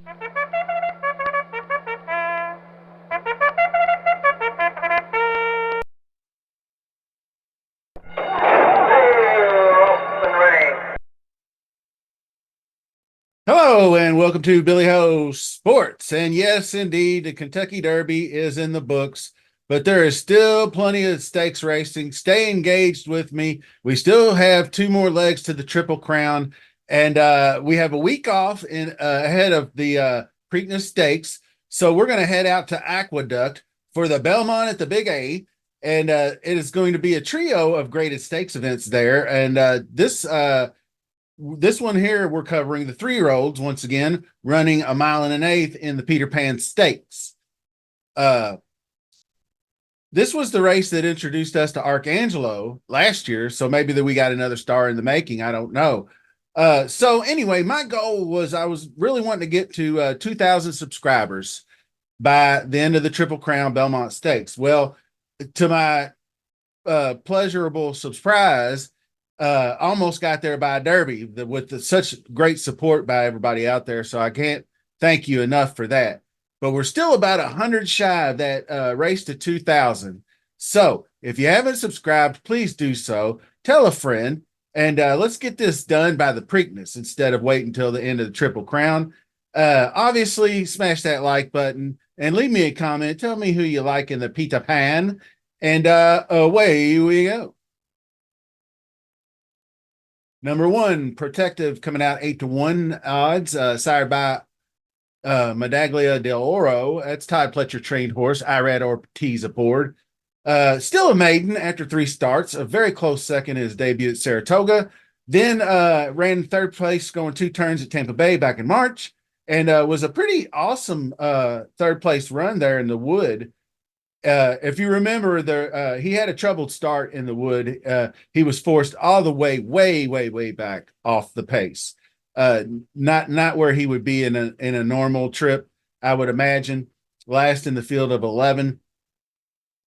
Hello and welcome to Billy Ho Sports. And yes, indeed, the Kentucky Derby is in the books, but there is still plenty of stakes racing. Stay engaged with me. We still have two more legs to the Triple Crown, and we have a week off ahead of the Preakness Stakes. So we're going to head out to Aqueduct for the Belmont at the Big A, and it is going to be a trio of graded stakes events there. And this one here, we're covering the 3-year-olds once again, running a 1.125 miles in the Peter Pan Stakes. This was the race that introduced us to Arcangelo last year, so maybe that we got another star in the making. I don't know. So anyway, my goal was I was really wanting to get to 2,000 subscribers by the end of the Triple Crown Belmont Stakes. Well, to my pleasurable surprise, almost got there by a Derby with such great support by everybody out there. So I can't thank you enough for that. But we're still about 100 shy of that race to 2,000. So if you haven't subscribed, please do so. Tell a friend, and let's get this done by the Preakness instead of waiting until the end of the Triple Crown. Obviously, smash that like button and leave me a comment. Tell me who you like in the Peter Pan, and away we go. Number one, Protective, coming out 8-1 odds, sired by Medaglia del Oro. That's Todd Pletcher trained horse. Irad Ortiz aboard. Still a maiden after 3 starts. A very close second in his debut at Saratoga. Then ran third place, going 2 turns at Tampa Bay back in March, and was a pretty awesome third place run there in the Wood. If you remember, he had a troubled start in the Wood. He was forced all the way back off the pace. Not where he would be in a normal trip, I would imagine. Last in the field of 11.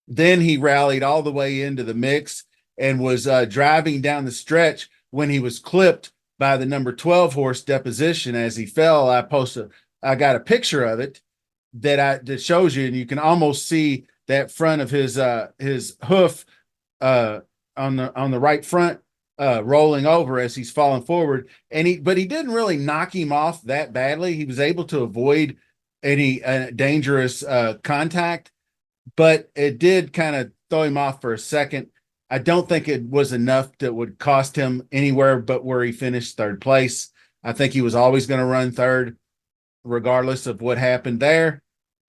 Then he rallied all the way into the mix and was driving down the stretch when he was clipped by the number 12 horse Deposition as he fell. I got a picture of it that shows you, and you can almost see that front of his hoof on the right front rolling over as he's falling forward. But he didn't really knock him off that badly. He was able to avoid any dangerous contact, but it did kind of throw him off for a second. I don't think it was enough that would cost him anywhere but where he finished third place. I think he was always going to run third, regardless of what happened there.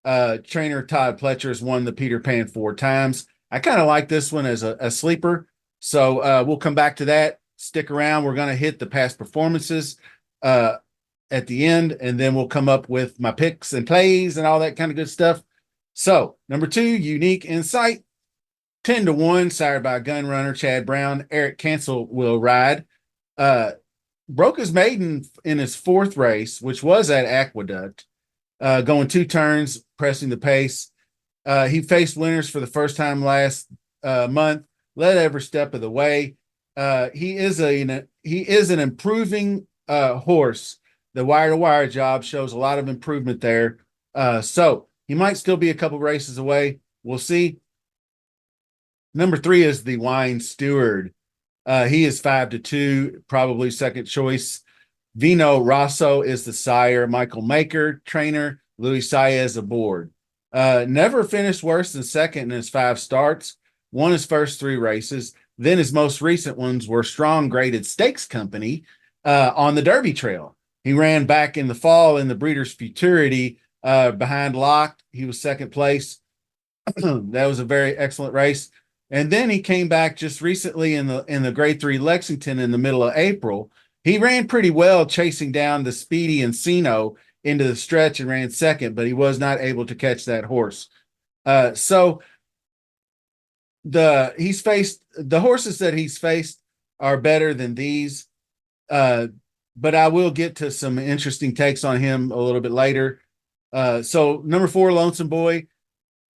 Trainer Todd Pletcher has won the Peter Pan 4 times. I kind of like this one as a sleeper. So we'll come back to that. Stick around. We're going to hit the past performances at the end, and then we'll come up with my picks and plays and all that kind of good stuff. So number 2, Unique Insight, 10-1, sired by Gunrunner Chad Brown. Eric Cancel will ride. Broke his maiden in his 4th race, which was at Aqueduct. Going 2 turns, pressing the pace. He faced winners for the first time last month, led every step of the way. He is an improving horse. The wire-to-wire job shows a lot of improvement there. So he might still be a couple races away. We'll see. Number 3 is the Wine Steward. He is 5-2, probably second choice. Vino Rosso is the sire. Michael Maker, trainer. Louis Saez aboard. Never finished worse than second in his 5 starts. Won his first 3 races. Then his most recent ones were Strong Graded Stakes Company on the Derby Trail. He ran back in the fall in the Breeders' Futurity behind Locked. He was second place. That was a very excellent race. And then he came back just recently in the Grade 3 Lexington in the middle of April. He ran pretty well, chasing down the speedy Encino into the stretch and ran second, but he was not able to catch that horse. So the horses that he's faced are better than these. But I will get to some interesting takes on him a little bit later. So number 4, Lonesome Boy,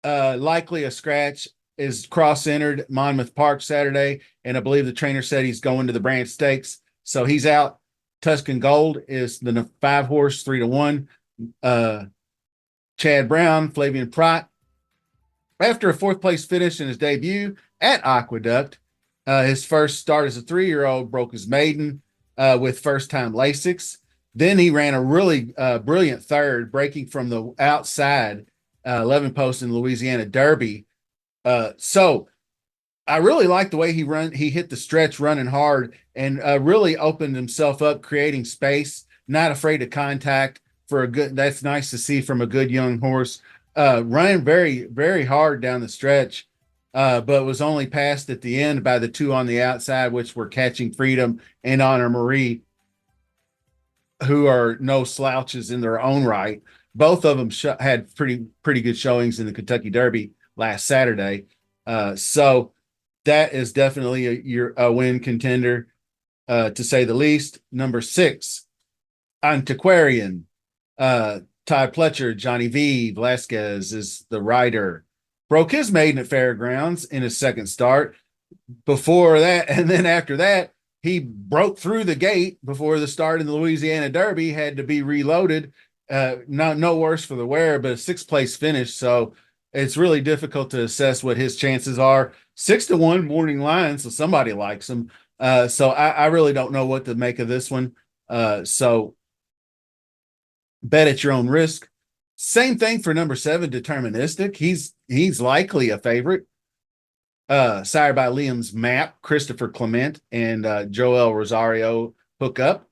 likely a scratch, is cross-entered Monmouth Park Saturday, and I believe the trainer said he's going to the Branch Stakes, so he's out. Tuscan Gold is the 5 horse, 3-1. uh, Chad Brown, Flavian Pratt. After a fourth place finish in his debut at Aqueduct, his first start as a 3-year-old broke his maiden with first time Lasix. Then he ran a really brilliant third, breaking from the outside 11 post in the Louisiana Derby. So I really like the way he hit the stretch running hard and really opened himself up, creating space, not afraid of contact for a good. That's nice to see from a good young horse. Running very, very hard down the stretch, but was only passed at the end by the two on the outside, which were Catching Freedom and Honor Marie, who are no slouches in their own right. Both of them had pretty good showings in the Kentucky Derby last Saturday. So that is definitely a win contender, to say the least. Number 6, Antiquarian. Todd Pletcher, Johnny V. Velasquez is the rider. Broke his maiden at Fairgrounds in his second start. Before that, and then after that, he broke through the gate before the start in the Louisiana Derby, had to be reloaded. No worse for the wearer, but a sixth place finish. So it's really difficult to assess what his chances are. 6-1 morning line, so somebody likes him. So I really don't know what to make of this one. So bet at your own risk. Same thing for number 7, Deterministic. He's likely a favorite. Sired by Liam's Map, Christopher Clement, and Joel Rosario hook up.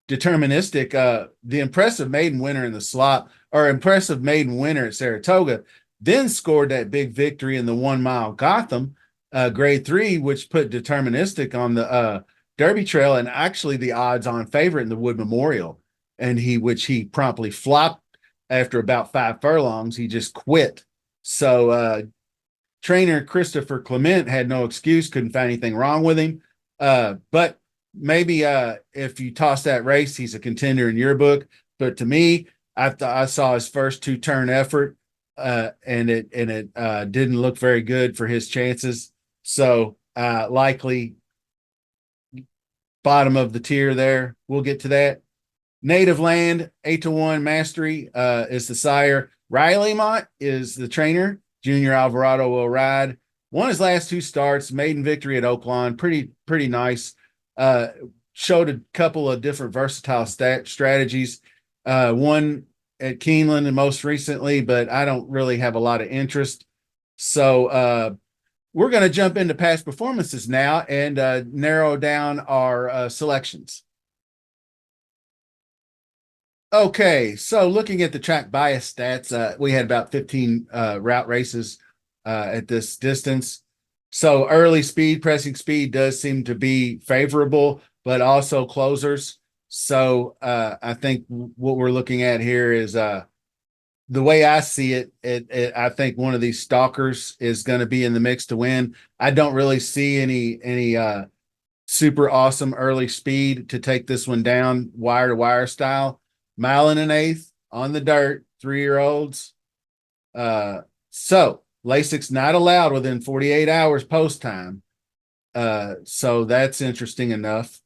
Deterministic, the impressive maiden winner in the slot, or impressive maiden winner at Saratoga, then scored that big victory in the 1 mile Gotham, grade 3, which put Deterministic on the Derby Trail and actually the odds on favorite in the Wood Memorial. And which he promptly flopped after about 5 furlongs. He just quit. So, trainer Christopher Clement had no excuse, couldn't find anything wrong with him. But maybe if you toss that race, he's a contender in your book. But to me, I saw his first 2-turn effort, and it didn't look very good for his chances. So likely bottom of the tier there. We'll get to that. Native Land, 8-1 Mastery is the sire. Riley Mott is the trainer. Junior Alvarado will ride. Won his last 2 starts, maiden victory at Oaklawn. Pretty nice. Showed a couple of different versatile strategies. One at Keeneland and most recently, but I don't really have a lot of interest. So we're going to jump into past performances now and narrow down our selections. Okay, so looking at the track bias stats, we had about 15 route races at this distance. So early speed, pressing speed does seem to be favorable, but also closers. So I think what we're looking at here is the way I see it, I think one of these stalkers is going to be in the mix to win. I don't really see any super awesome early speed to take this one down wire to wire style. 1.125 on the dirt, 3-year-olds. So Lasix not allowed within 48 hours post time. So that's interesting enough.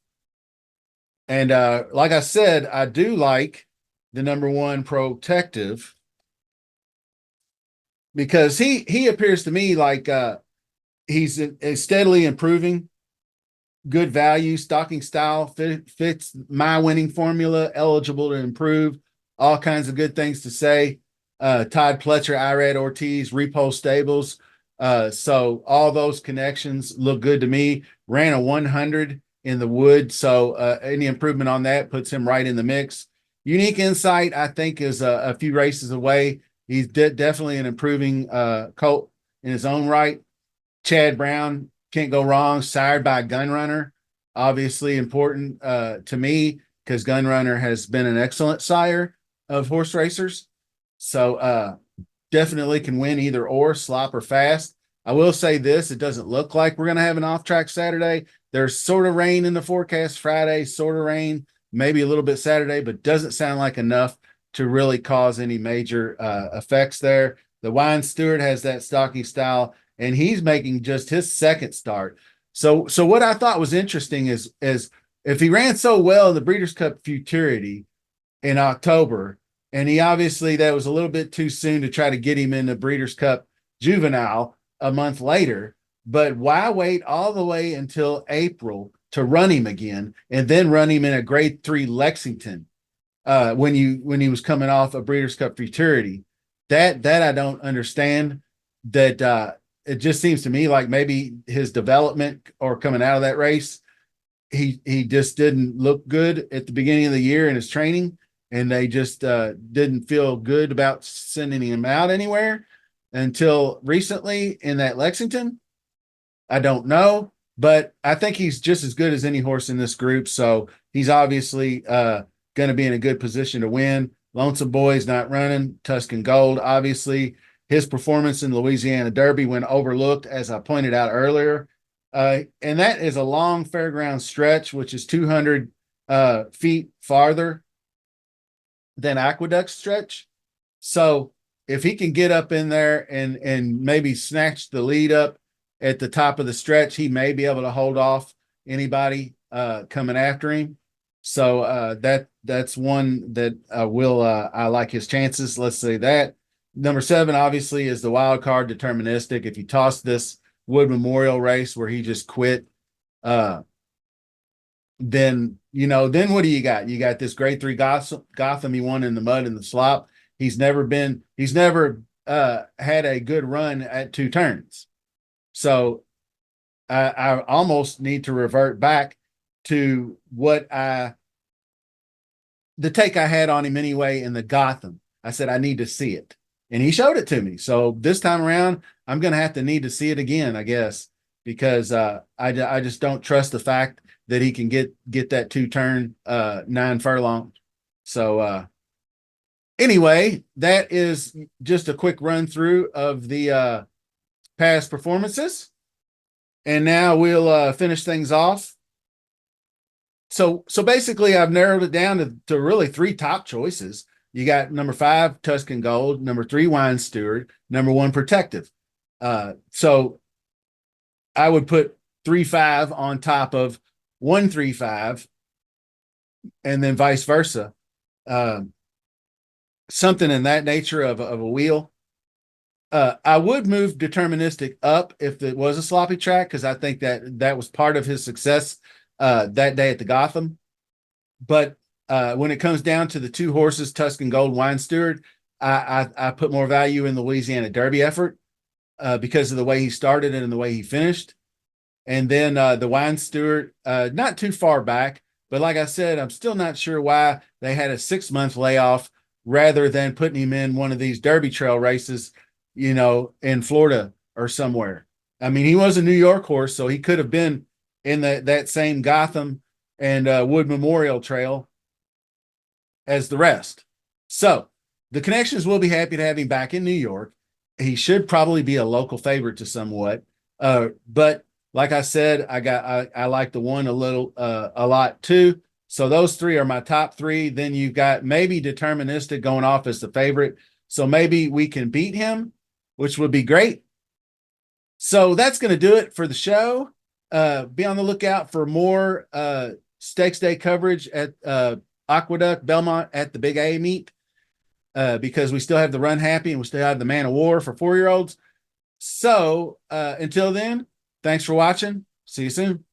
And like I said, I do like the number 1 Protective, because he appears to me like he's steadily improving. Good value, stocking style, fits my winning formula, eligible to improve, all kinds of good things to say. Todd Pletcher, Irad Ortiz, Repo Stables. So all those connections look good to me. Ran a 100 in the wood. So any improvement on that puts him right in the mix. Unique Insight, I think, is a few races away. He's definitely an improving colt in his own right. Chad Brown, can't go wrong. Sired by Gunrunner, obviously important to me, because Gunrunner has been an excellent sire of horse racers. So definitely can win either or, slop or fast. I will say this, it doesn't look like we're going to have an off-track Saturday. There's sort of rain in the forecast Friday, sort of rain, maybe a little bit Saturday, but doesn't sound like enough to really cause any major effects there. The Wine Stewart has that stocky style, and he's making just his second start. So what I thought was interesting is, if he ran so well in the Breeders' Cup Futurity in October, And he obviously, that was a little bit too soon to try to get him in the Breeders' Cup Juvenile a month later. But why wait all the way until April to run him again and then run him in a grade 3 Lexington when he was coming off a Breeders' Cup Futurity? That I don't understand. That it just seems to me like maybe his development or coming out of that race, he just didn't look good at the beginning of the year in his training, and they just didn't feel good about sending him out anywhere until recently in that Lexington. I don't know, but I think he's just as good as any horse in this group. So he's obviously going to be in a good position to win. Lonesome Boy's not running. Tuscan Gold, obviously, his performance in Louisiana Derby went overlooked, as I pointed out earlier. And that is a long fairground stretch, which is 200 feet farther than Aqueduct stretch. So if he can get up in there and maybe snatch the lead up at the top of the stretch, he may be able to hold off anybody coming after him. So that's one that I like his chances. Let's say that. Number 7 obviously is the wild card deterministic. If you toss this Wood Memorial race where he just quit, then then what do you got? You got this grade 3 Gotham he won in the mud and the slop. He's never had a good run at 2 turns. So I almost need to revert back to the take I had on him anyway in the Gotham. I said, I need to see it. And he showed it to me. So this time around, I'm going to have to need to see it again, I guess, because I just don't trust the fact that he can get that 2-turn 9 furlong. So anyway, that is just a quick run through of the past performances. And now we'll finish things off. So basically, I've narrowed it down to really 3 top choices. You got number 5, Tuscan Gold, number 3, Wine Steward, number 1, Protective. So I would put 3-5 on top of 1-3-5, and then vice versa. Something in that nature of a wheel. I would move deterministic up if it was a sloppy track, because I think that was part of his success that day at the Gotham. But when it comes down to the 2 horses, Tuscan Gold, Wine Steward, I put more value in the Louisiana Derby effort because of the way he started and the way he finished. And then the Wine Steward, not too far back, but like I said, I'm still not sure why they had a 6-month layoff rather than putting him in one of these Derby trail races, in Florida or somewhere. I mean, he was a New York horse, so he could have been in that same Gotham and Wood Memorial Trail as the rest. So the Connections will be happy to have him back in New York. He should probably be a local favorite to somewhat. But like I said, I like the one a lot too. So those 3 are my top 3. Then you've got maybe Deterministic going off as the favorite. So maybe we can beat him, which would be great. So that's going to do it for the show. Be on the lookout for more Stakes Day coverage at Aqueduct, Belmont at the Big A meet, because we still have the Run Happy and we still have the Man of War for 4-year-olds. So until then, thanks for watching. See you soon.